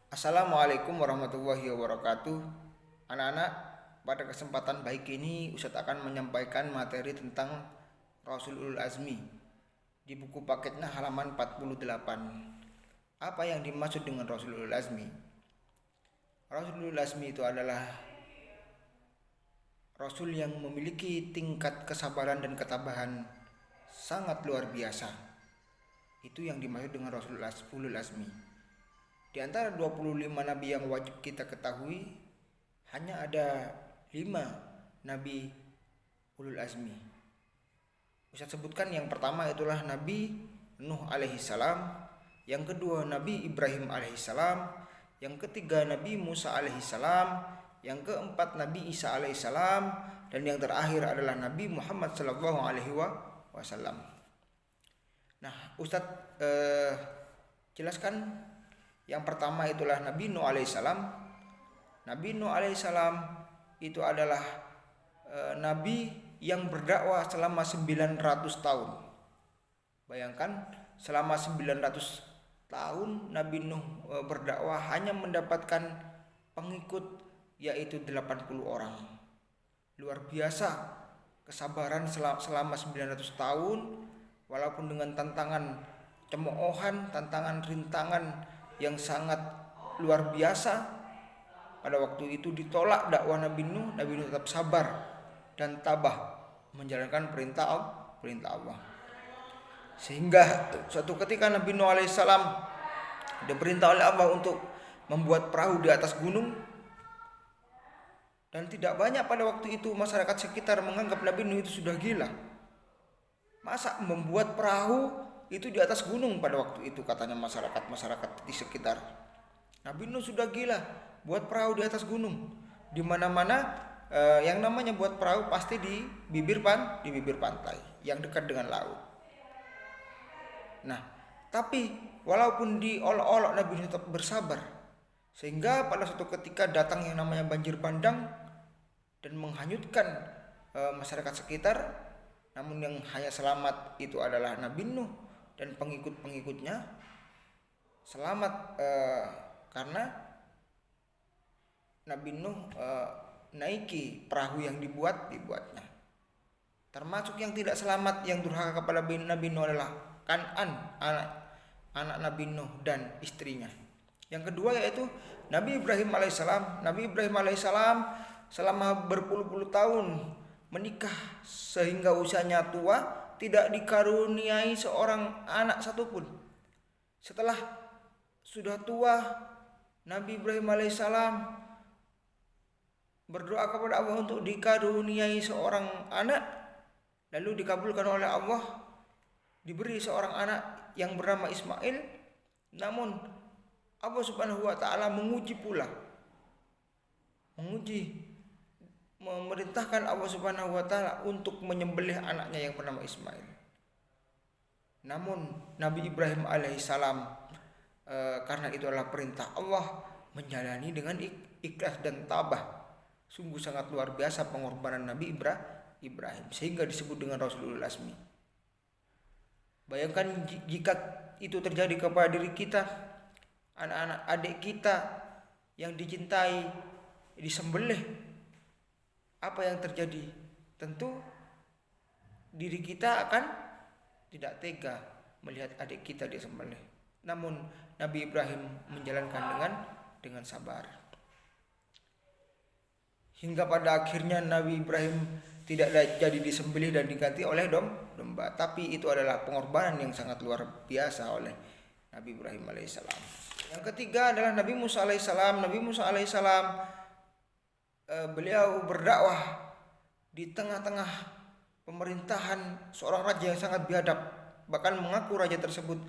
Assalamualaikum warahmatullahi wabarakatuh. Anak-anak, pada kesempatan baik ini Ustadz akan menyampaikan materi tentang Rasul Ulul Azmi di buku paketnya halaman 48. Apa yang dimaksud dengan Rasul Ulul Azmi? Rasul Ulul Azmi itu adalah Rasul yang memiliki tingkat kesabaran dan ketabahan sangat luar biasa. Itu yang dimaksud dengan Rasul Ulul Azmi. Di antara 25 nabi yang wajib kita ketahui, hanya ada 5 nabi ulul azmi. Ustaz sebutkan yang pertama itulah Nabi Nuh alaihissalam, yang kedua Nabi Ibrahim alaihissalam, yang ketiga Nabi Musa alaihissalam, yang keempat Nabi Isa alaihissalam, dan yang terakhir adalah Nabi Muhammad sallallahu alaihi wasallam. Nah, Ustaz jelaskan. Yang pertama itulah Nabi Nuh alaihissalam. Nabi Nuh alaihissalam itu adalah nabi yang berdakwah selama 900 tahun. Bayangkan, selama 900 tahun Nabi Nuh berdakwah hanya mendapatkan pengikut yaitu 80 orang. Luar biasa kesabaran selama 900 tahun, walaupun dengan tantangan cemoohan, tantangan rintangan yang sangat luar biasa. Pada waktu itu ditolak dakwah Nabi Nuh tetap sabar dan tabah menjalankan perintah Allah. Sehingga suatu ketika Nabi Nuh alaihissalam diperintah oleh Allah untuk membuat perahu di atas gunung, dan tidak banyak pada waktu itu masyarakat sekitar menganggap Nabi Nuh itu sudah gila. Masa membuat perahu itu di atas gunung pada waktu itu, katanya masyarakat di sekitar. Nabi Nuh sudah gila buat perahu di atas gunung. Di mana-mana yang namanya buat perahu pasti di bibir pantai yang dekat dengan laut. Nah, tapi walaupun diolok-olok Nabi Nuh tetap bersabar, sehingga pada suatu ketika datang yang namanya banjir bandang dan menghanyutkan masyarakat sekitar. Namun yang hanya selamat itu adalah Nabi Nuh dan pengikut-pengikutnya. Selamat karena Nabi Nuh naiki perahu yang dibuatnya. Termasuk yang tidak selamat, yang durhaka kepada Nabi Nuh adalah Kan'an, anak Nabi Nuh dan istrinya. Yang kedua yaitu Nabi Ibrahim alaihissalam. Nabi Ibrahim alaihissalam selama berpuluh-puluh tahun menikah sehingga usianya tua, tidak dikaruniai seorang anak satupun. Setelah sudah tua, Nabi Ibrahim alaihissalam berdoa kepada Allah untuk dikaruniai seorang anak, lalu dikabulkan oleh Allah, diberi seorang anak yang bernama Ismail. Namun Allah Subhanahu wa taala memerintahkan Allah Subhanahu wa taala untuk menyembelih anaknya yang bernama Ismail. Namun Nabi Ibrahim alaihissalam karena itu adalah perintah Allah, menjalani dengan ikhlas dan tabah. Sungguh sangat luar biasa pengorbanan Nabi Ibrahim, sehingga disebut dengan Rasulul Azmi. Bayangkan jika itu terjadi kepada diri kita, anak-anak adik kita yang dicintai disembelih, apa yang terjadi? Tentu diri kita akan tidak tega melihat adik kita disembelih. Namun Nabi Ibrahim menjalankan dengan sabar. Hingga pada akhirnya Nabi Ibrahim tidak jadi disembelih dan diganti oleh domba. Tapi itu adalah pengorbanan yang sangat luar biasa oleh Nabi Ibrahim alaihissalam. Yang ketiga adalah Nabi Musa alaihissalam. Nabi Musa alaihissalam beliau berdakwah di tengah-tengah pemerintahan seorang raja yang sangat biadab, bahkan mengaku raja tersebut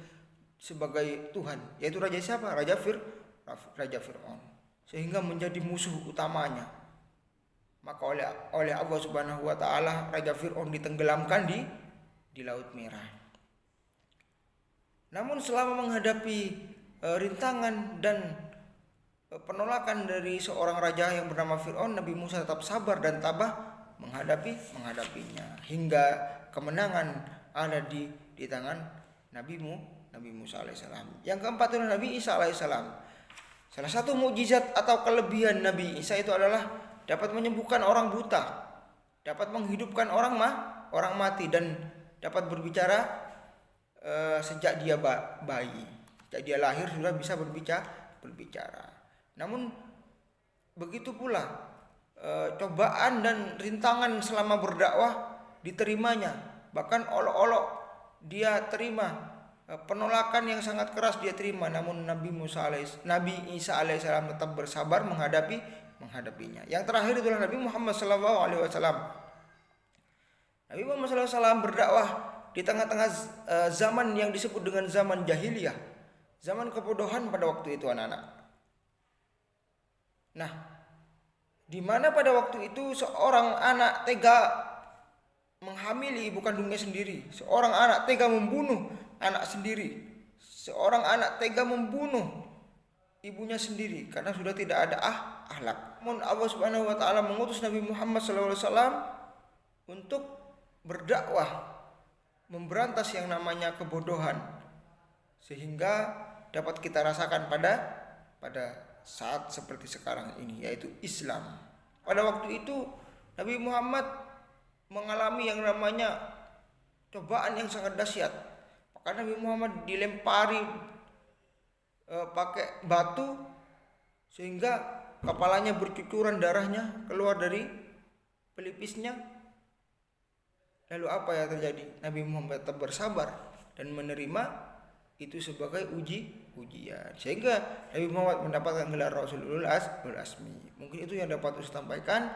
sebagai Tuhan, yaitu raja siapa? Raja Fir'aun, sehingga menjadi musuh utamanya. Maka oleh Allah Subhanahu wa taala raja Fir'aun ditenggelamkan di Laut Merah. Namun selama menghadapi rintangan dan penolakan dari seorang raja yang bernama Fir'aun, Nabi Musa tetap sabar dan tabah menghadapinya, hingga kemenangan ada di tangan Nabi Musa alaihissalam. Yang keempat adalah Nabi Isa alaihissalam. Salah satu mukjizat atau kelebihan Nabi Isa itu adalah dapat menyembuhkan orang buta, dapat menghidupkan orang mati, dan dapat berbicara sejak dia bayi. Sejak dia lahir sudah bisa berbicara. Namun begitu pula cobaan dan rintangan selama berdakwah diterimanya. Bahkan olok-olok dia terima, penolakan yang sangat keras dia terima, namun Nabi Isa alaihissalam tetap bersabar menghadapinya. Yang terakhir itulah Nabi Muhammad SAW. Nabi Muhammad SAW berdakwah di tengah-tengah zaman yang disebut dengan zaman jahiliyah, zaman kebodohan pada waktu itu, anak-anak. Nah, di mana pada waktu itu seorang anak tega menghamili ibu kandungnya sendiri, seorang anak tega membunuh anak sendiri, seorang anak tega membunuh ibunya sendiri karena sudah tidak ada akhlak. Namun Allah Subhanahu wa taala mengutus Nabi Muhammad SAW untuk berdakwah memberantas yang namanya kebodohan, sehingga dapat kita rasakan pada saat seperti sekarang ini, yaitu Islam. Pada waktu itu Nabi Muhammad mengalami yang namanya cobaan yang sangat dahsyat. Maka Nabi Muhammad dilempari pakai batu sehingga kepalanya bercucuran darahnya keluar dari pelipisnya. Lalu apa yang terjadi? Nabi Muhammad tetap bersabar dan menerima itu sebagai ujian, sehingga Nabi Muhammad mendapatkan gelar Rasulul Azmi. Mungkin itu yang dapat saya sampaikan.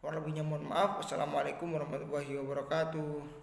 Kurang lebihnya mohon maaf. Wassalamualaikum warahmatullahi wabarakatuh.